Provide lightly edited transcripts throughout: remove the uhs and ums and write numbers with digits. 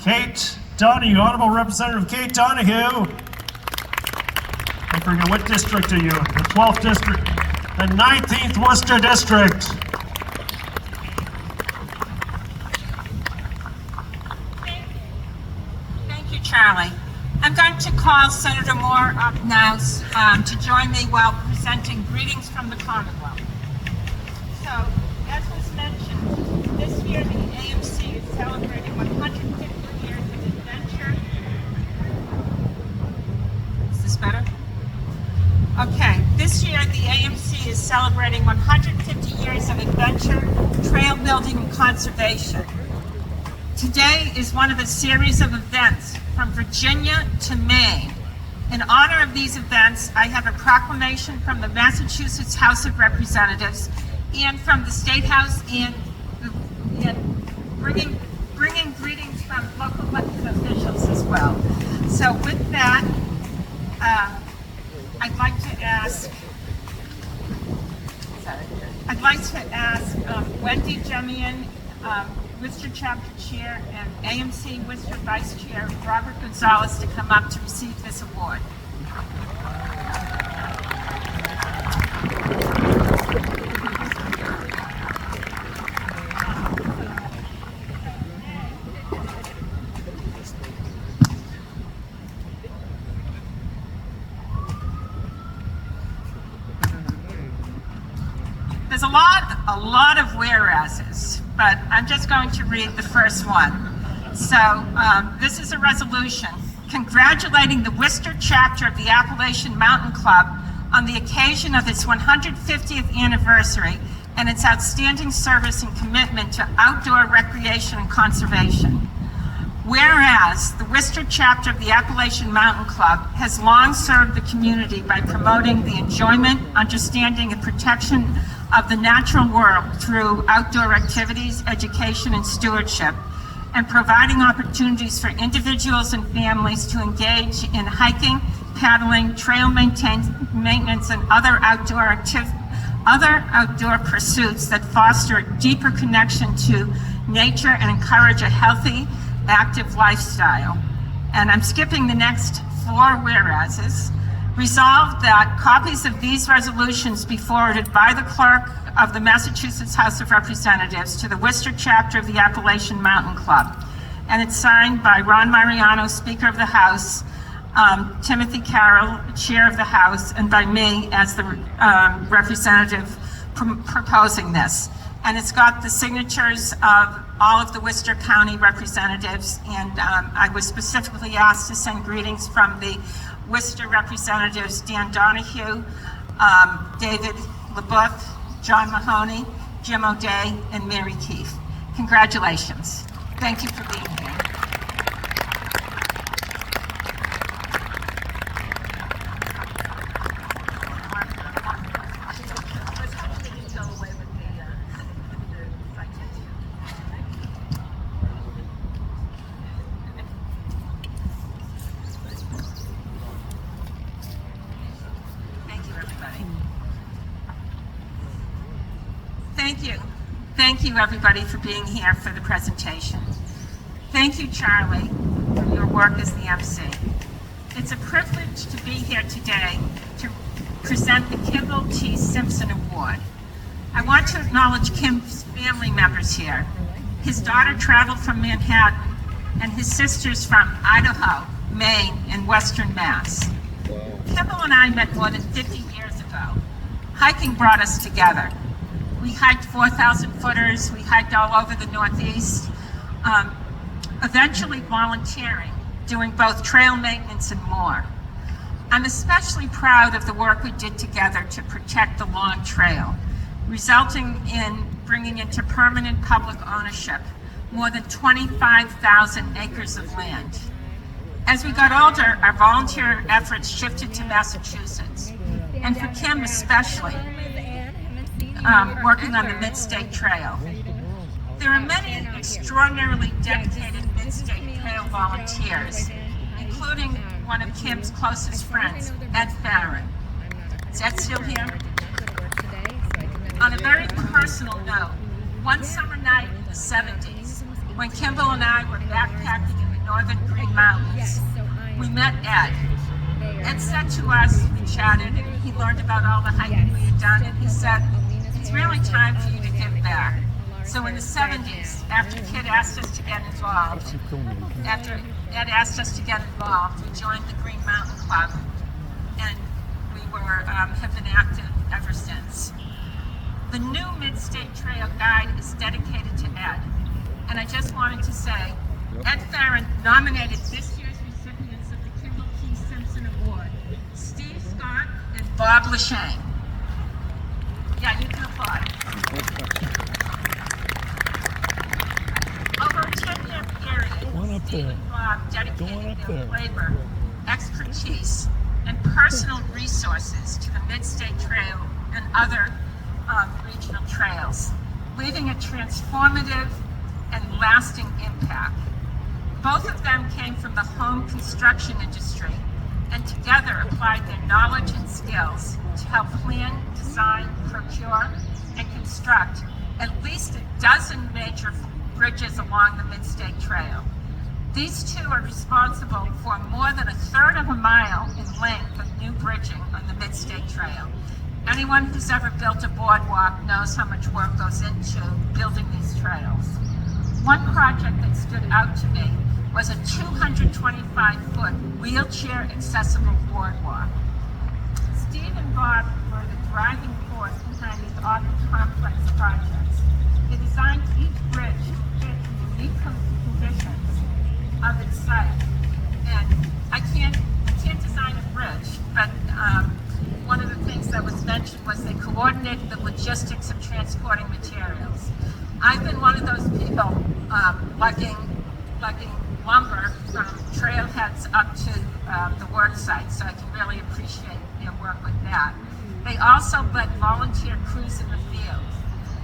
Kate Donoghue, Honorable Representative Kate Donoghue. I forget, what district are you? The 12th district, the 19th Worcester district. Thank you, Charlie. I'm going to call Senator Moore up now to join me while presenting greetings from the Commonwealth. So, as was mentioned, this year the AMC is celebrating 150 years of adventure. Is this better? Okay, this year the AMC is celebrating 150 years of adventure, trail building, and conservation. Today is one of a series of events from Virginia to Maine. In honor of these events, I have a proclamation from the Massachusetts House of Representatives and from the State House and bringing greetings from local elected officials as well. So with that, I'd like to ask Wendy Jemian, Worcester Chapter Chair, and AMC Worcester Vice Chair Robert Gonzalez to come up to receive this award. There's a lot of whereases, but I'm just going to read the first one. So this is a resolution congratulating the Worcester chapter of the Appalachian Mountain Club on the occasion of its 150th anniversary and its outstanding service and commitment to outdoor recreation and conservation. Whereas the Worcester chapter of the Appalachian Mountain Club has long served the community by promoting the enjoyment, understanding, and protection of the natural world through outdoor activities, education, and stewardship, and providing opportunities for individuals and families to engage in hiking, paddling, trail maintenance, and other outdoor pursuits that foster a deeper connection to nature and encourage a healthy, active lifestyle. And I'm skipping the next four whereases. Resolved that copies of these resolutions be forwarded by the clerk of the Massachusetts House of Representatives to the Worcester chapter of the Appalachian Mountain Club. And it's signed by Ron Mariano, Speaker of the House, Timothy Carroll, Chair of the House, and by me as the representative proposing this. And it's got the signatures of all of the Worcester County representatives, and I was specifically asked to send greetings from the Worcester representatives Dan Donoghue, David LeBoeuf, John Mahoney, Jim O'Day, and Mary Keefe. Congratulations. Thank you for being here. Thank you, everybody, for being here for the presentation. Thank you, Charlie, for your work as the MC. It's a privilege to be here today to present the Kimball T. Simpson Award. I want to acknowledge Kim's family members here. His daughter traveled from Manhattan, and his sisters from Idaho, Maine, and Western Mass. Kimball and I met more than 50 years ago. Hiking brought us together. We hiked 4,000 footers, we hiked all over the Northeast, eventually volunteering, doing both trail maintenance and more. I'm especially proud of the work we did together to protect the long trail, resulting in bringing into permanent public ownership more than 25,000 acres of land. As we got older, our volunteer efforts shifted to Massachusetts, and for Kim especially, working on the Mid-State Trail. There are many extraordinarily dedicated Mid-State Trail volunteers, including one of Kim's closest friends, Ed Farron. Is Ed still here? On a very personal note, one summer night in the 70s, when Kimball and I were backpacking in the we met Ed. Ed said to us, we chatted, and he learned about all the hiking we had done, and he said, it's really time for you to give back. So in the 70s, after Ed asked us to get involved, we joined the Green Mountain Club, and we have been active ever since. The new Mid-State Trail Guide is dedicated to Ed, and I just wanted to say, Ed Farron nominated this year's recipients of the Kimball Simpson Award, Steve Scott and Bob Leshane. Yeah, you can applaud. Over a 10-year period, Steve and Bob dedicated their labor, expertise, and personal resources to the Mid-State Trail and other regional trails, leaving a transformative and lasting impact. Both of them came from the home construction industry and together applied their knowledge and skills to help plan, design, procure, and construct at least a dozen major bridges along the Mid-State Trail. These two are responsible for more than a third of a mile in length of new bridging on the Mid-State Trail. Anyone who's ever built a boardwalk knows how much work goes into building these trails. One project that stood out to me was a 225-foot wheelchair-accessible boardwalk. Steve and Bob were the driving force behind these often complex projects. They designed each bridge to fit the unique conditions of its site. And I can't design a bridge, but one of the things that was mentioned was they coordinated the logistics of transporting materials. I've been one of those people lugging lumber from trailheads up to the work site, so I can really appreciate their work with that. They also led volunteer crews in the field.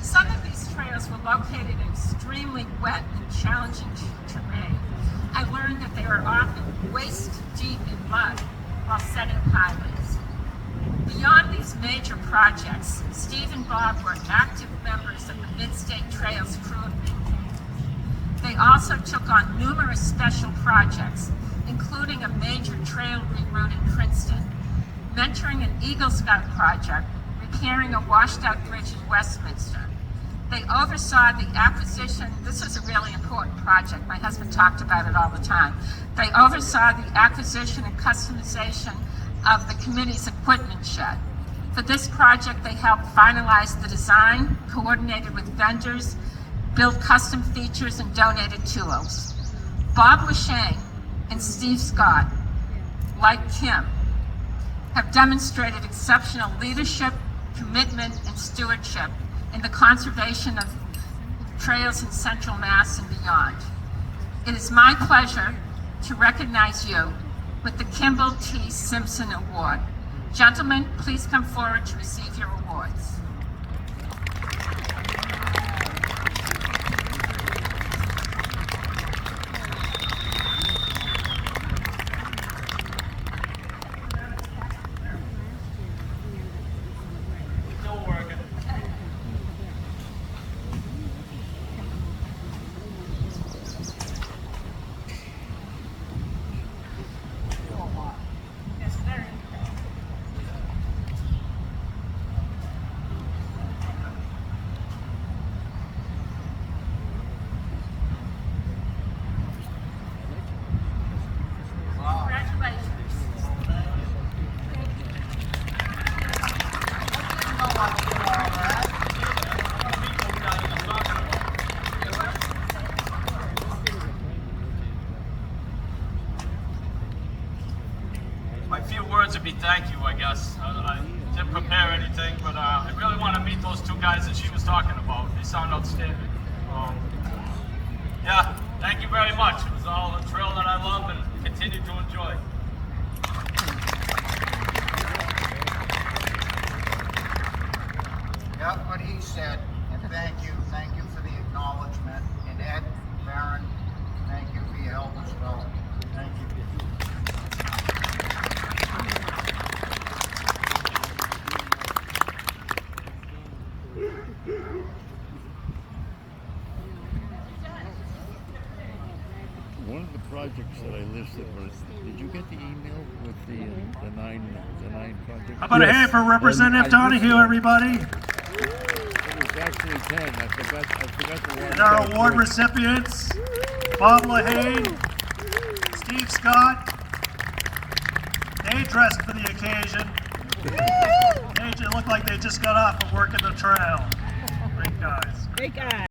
Some of these trails were located in extremely wet and challenging terrain. I learned that they were often waist deep in mud while setting highways. Beyond these major projects, Steve and Bob were active members of the Mid-State Trails crew of maintainers. They also took on numerous special projects, including a major trail reroute in Princeton, mentoring an Eagle Scout project, repairing a washed-out bridge in Westminster. They oversaw the acquisition, this was a really important project, my husband talked about it all the time. They oversaw the acquisition and customization of the committee's equipment shed. For this project, they helped finalize the design, coordinated with vendors, built custom features, and donated tools. Bob Leshane and Steve Scott, like Kim, have demonstrated exceptional leadership, commitment, and stewardship in the conservation of trails in Central Mass and beyond. It is my pleasure to recognize you with the Kimball T. Simpson Award. Gentlemen, please come forward to receive your awards. My few words would be thank you, I guess. I didn't prepare anything, but I really want to meet those two guys that she was talking about. They sound outstanding. Yeah, thank you very much. It was all a trail that I love and continue to enjoy. Yeah, what he said, and thank you for the acknowledgement. And Ed, Baron, thank you for your help as well. Thank you. projects that I listed, but did you get the email with the nine projects? How about a hand for Representative Donoghue, everybody? It was actually 10. I forgot the one. And our award recipients, Bob Leshane, Steve Scott. They dressed for the occasion. They look like they just got off of working the trail. Great guys. Great guy.